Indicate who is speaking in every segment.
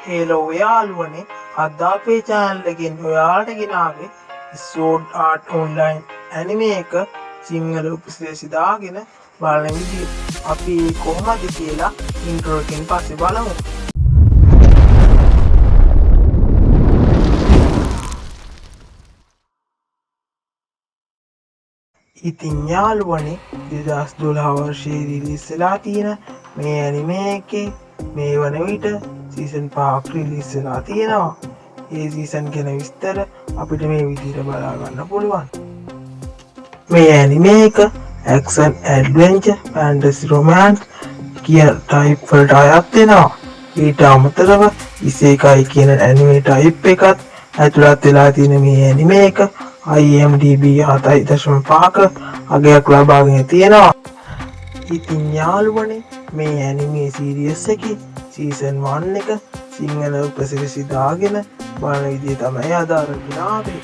Speaker 1: හේලෝ යාළුවනේ අද අපේ channel එකෙන් ඔයාලට ගෙනාවේ Sword Art Online anime එක සිංහල උපසිරැසි දාගෙන බලන විදිය. අපි කොහොමද කියලා intro එකෙන් පස්සේ බලමු. ඉතින් යාළුවනේ 2012 වර්ෂයේ රිලීස් වෙලා තියෙන මේ anime එකේ මේ වන විට සීසන් 5ක් රිලීස් වෙලා තියෙනවා. ඒ සීසන් ගැන විස්තර අපිට මේ විදිහට බලා ගන්න පුළුවන්. මේ anime එක action adventure fantasy romance කියන type වලට අයත් වෙනවා. ඊට අමතරව ඉසේකයි කියන anime type එකත් ඇතුළත් වෙලා තියෙන මේ anime එක IMDb 7.5ක අගයක් ලබාගෙන තියෙනවා. ඉතින් යාළුවනේ මේ anime series එකේ season 1 එක සිංහල උපසිරැසි දාගෙන බලන විදිය තමයි අද අරගෙන ආවේ.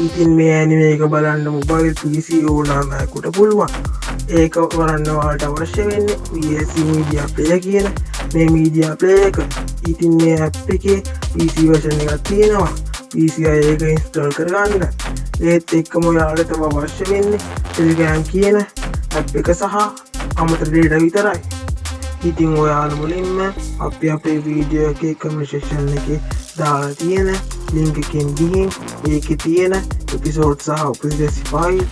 Speaker 1: ඉතින් මේ anime එක බලන්න mobile PC ඕනෑමකට පුළුවන්. ඒක බලන්න ඔයාලට අවශ්‍ය වෙන්නේ VLC Media Player කියන මේ media player එක. ඉතින් මේ app එකේ PC version එකක් තියෙනවා. PC එක install කරගන්න. ඒත් එක්කම ඔයාලට අවශ්‍ය වෙන්නේ Telegram කියන app එක සහ අමතර data විතරයි. ඉතින් ඔයාලා මුලින්ම අපි අපේ වීඩියෝ එකේ කමෙන්ට් සෙක්ෂන් එකේ දාලා තියෙන link එකෙන් ගිහින් ඒකේ තියෙන එපිසෝඩ් සහ උපසිරැසි ෆයිල්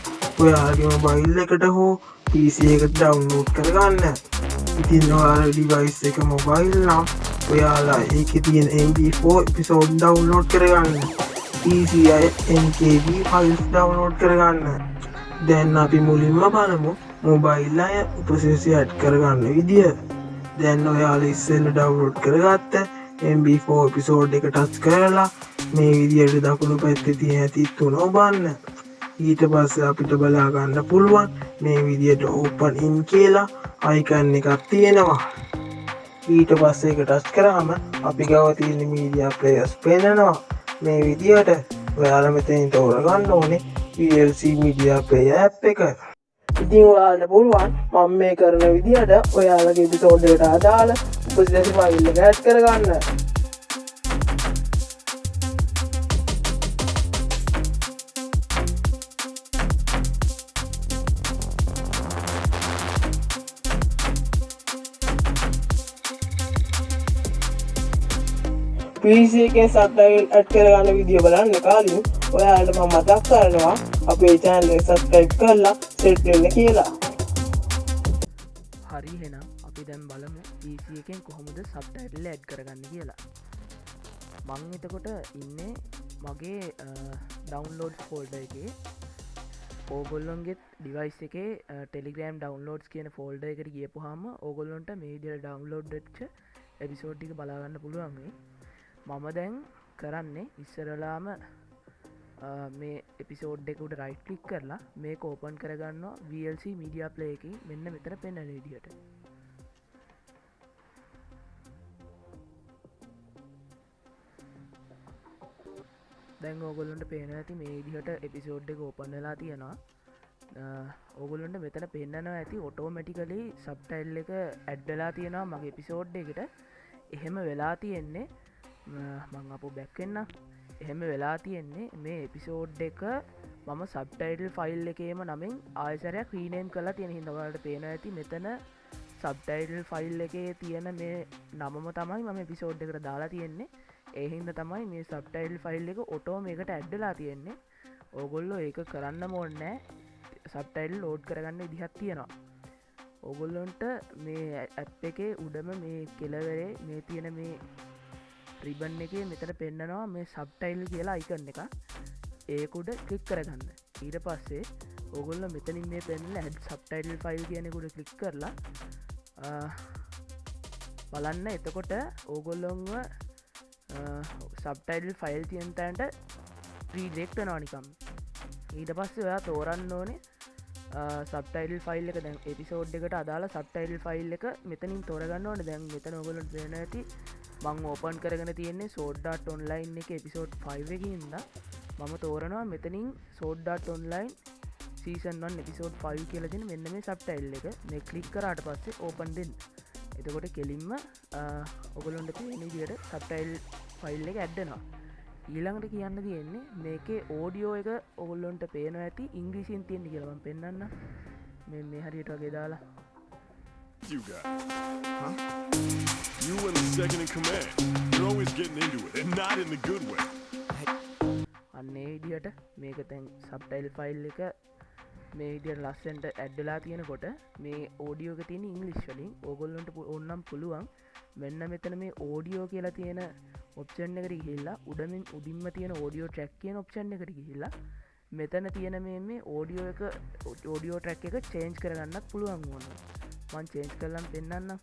Speaker 1: ඔයාලගේ මොබයිල් එකට හෝ PC එකට ඩවුන්ලෝඩ් කරගන්න. ඉතින් ඔයාලගේ ඩිවයිස් එක මොබයිල් නම් ඔයාලා ඒකේ තියෙන MP4 එපිසෝඩ් ඩවුන්ලෝඩ් කරගන්න. PC අය MKV ෆයිල්ස් ඩවුන්ලෝඩ් කරගන්න. දැන් අපි මුලින්ම බලමු මොබයිල් අය උපසිරැසි ඇඩ් කරගන්න විදිය. දැන් ඔයාලා ඉස්සෙල්ලා ඩවුන්ලෝඩ් කරගත්ත MP4 එපිසෝඩ් එක ටච් කරලා මේ විදියට දකුණු පැත්තේ තියෙන ඇති තුන ඔබන්න. ඊට පස්සේ අපිට බලා ගන්න පුළුවන් මේ විදියට open in කියලා icon එකක් තියෙනවා. ඊට පස්සේ ඒක ටච් කරාම අපි ගාව තියෙන media players පේනවා. මේ විදියට ඔයාලා මෙතනින් තෝරගන්න ඕනේ VLC Media Player app එක. ඉතින් ඔයාලට පුළුවන් මම මේ කරන විදිහට ඔයාලගේ එපිසෝඩ් එකට අදාළ උපසිරැසි ෆයිල් එක ඇඩ් කරගන්න. PC එකේ සබ්ටයිටල් ඇඩ් කරගන්න විදිය බලන්න කලින් ඔයාලට මම මතක් කරනවා අපේ channel එක subscribe කරලා set වෙන්න කියලා.
Speaker 2: හරි එහෙනම් අපි දැන් බලමු PC එකෙන් කොහොමද සබ්ටයිටල් ඇඩ් කරගන්න කියලා. මං එතකොට ඉන්නේ මගේ ඩවුන්ලෝඩ් ෆෝල්ඩර් එකේ. ඕගොල්ලොන්ගේ ඩිවයිස් එකේ Telegram downloads කියන ෆෝල්ඩර් එකට ගියපුවාම ඕගොල්ලොන්ට මේ විදිහට download වෙච්ච එපිසෝඩ් ටික බලා ගන්න පුළුවන් වෙයි. මම දැන් කරන්නේ ඉස්සරලාම මේ එපිසෝඩ් එකට රයිට් ක්ලික් කරලා මේක ඕපන් කරගන්නවා VLC Media Player එකේ මෙන්න මෙතන පෙන්වන විදිහට. දැන් ඕගොල්ලොන්ට පේනවා ඇති මේ විදිහට එපිසෝඩ් එක ඕපන් වෙලා තියෙනවා. ඕගොල්ලොන්ට මෙතන පෙන්වනවා ඇති ඔටෝමැටිකලි සබ්ටයිටල් එක ඇඩ් වෙලා තියෙනවා මගේ එපිසෝඩ් එකට. එහෙම වෙලා තියෙන්නේ මං අප බැක්වෙන්න එහෙම වෙලා තියෙන්නේ මේ එපිසෝඩ් එක මම සබ්ටයිටල් ෆයිල් එකේම නමින් ආයසරයක් රීනේම් කරලා තියෙන හිදවලට පේන ඇති මෙතන සබ්ටයිටල් ෆයිල් එකේ තියෙන මේ නමම තමයි මම එපිසෝඩ් එකට දාලා තියෙන්නේ. ඒහින්ද තමයි මේ සබ්ටයිටල් ෆයිල් එක ඔටෝම එකට ඇඩ්ඩලා තියෙන්නේ. ඕගොල්ලෝ ඒක කරන්න ඕන්නෑ සබ්ටයිටල් ලෝඩ් කරගන්න විදිහක් තියෙනවා. ඕගොල්ලොන්ට මේ ඇප් එකේ උඩම මේ කෙලවරේ මේ තියෙන මේ රිබන් එකේ මෙතන පෙන්න්නනවා මේ සබ්ටයිල් කියලා අයිකන්න එක. ඒකුඩ කලික් කරගන්න. ඊට පස්සේ ඔගොල්ල මෙතනින් මේ පෙන්ල ඇඩ් සබ්ටයිල් ෆයිල් කියනෙකුට කලික් කරලා බලන්න. එතකොට ඕගොල්ලොන්ව සබ්ටයිල් ෆයිල් තියන්තන්ට ප්‍රීඩෙක්ට නානිකම්. ඊට පස්සේ ඔයා තෝරන්න ඕනේ සබ්ටයිල් ෆයිල් එක දැන් එපිසෝඩ් එකට අදාලා සබ්ටයිල් ෆයිල් එක මෙතනින් තෝරගන්න ඕනේ. දැන් මෙතන ඔයගොල්ලන්ට පේන ඇති මං ඕපන් කරගෙන තියෙන්නේ Sword Art Online එක එපිසෝඩ් 5 එකේ ඉඳලා මම තෝරනවා මෙතනින් Sword Art Online season 1 episode 5 කියලා දෙන මෙන්න මේ සබ්ටයිල් එක මේ ක්ලික් කරාට පස්සේ ඕපන් දෙන්න. එතකොට කෙලින්ම ඔගොලොන්ට තියෙන විදියට සබ්ටයිල් ෆයිල් එක ඇඩ්ඩනවා ඊළඟට කියන්න තියෙන්නේ මේකේ ඕඩියෝ එක ඔගොල්ලොන්ට පේන ඇති ඉංග්‍රීසින් තියෙන කියලම පෙන්න්න මේ හරියට වගේ දාලා
Speaker 3: You got huh? You and the second in command. You're always getting into it and not in the good way.
Speaker 2: අන්නේ විදිහට මේක තැන් සබ්ටයිල් ෆයිල් එක මේ විදියට ලස්සන්ට ඇඩ්ඩලා තියෙනකොට මේ ඕඩියෝක තියෙන ඉංග්ලිෂ් වලින් ඕගොල්ලොන්ට ඔන්නම් පුළුවන් මෙන්න මෙතන මේ ඕඩියෝ කියලා තියෙන ඔප්ෂන් එකට ගිහිල්ලා උඩමින් උඩින්ම තියෙන ඕඩියෝ ට්‍රැක් කියන ඔප්ෂන් එකට ගිහිල්ලා මෙතන තියෙන මේ ඕඩියෝ එක ඕඩියෝ ට්‍රැක් එක චේන්ජ් කරගන්නත් පුළුවන් වුණා මං චේන්ජ් කරලම් පෙන්වන්නම්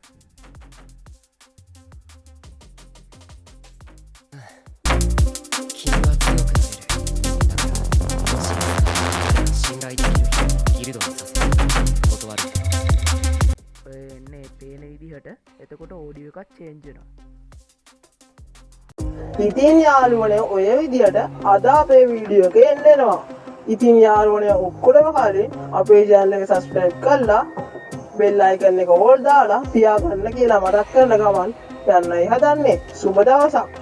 Speaker 4: 君は強くなれる。だから信頼できる人をギルドにさせる。断る。
Speaker 2: එන්නේ පේන විදිහට එතකොට ඕඩියෝ එකක් චේන්ජ් වෙනවා.
Speaker 1: ඉතින් යාළුවනේ ඔය විදිහට අද අපේ වීඩියෝ එක එන්නෙනවා. ඉතින් යාළුවනේ ඔක්කොටම කලින් අපේ channel එක subscribe කරලා bell icon එක ඕල් දාලා තියාගන්න කියලා මතක් කරන ගමන් යන්නයි හදන්නේ. සුබ දවසක්.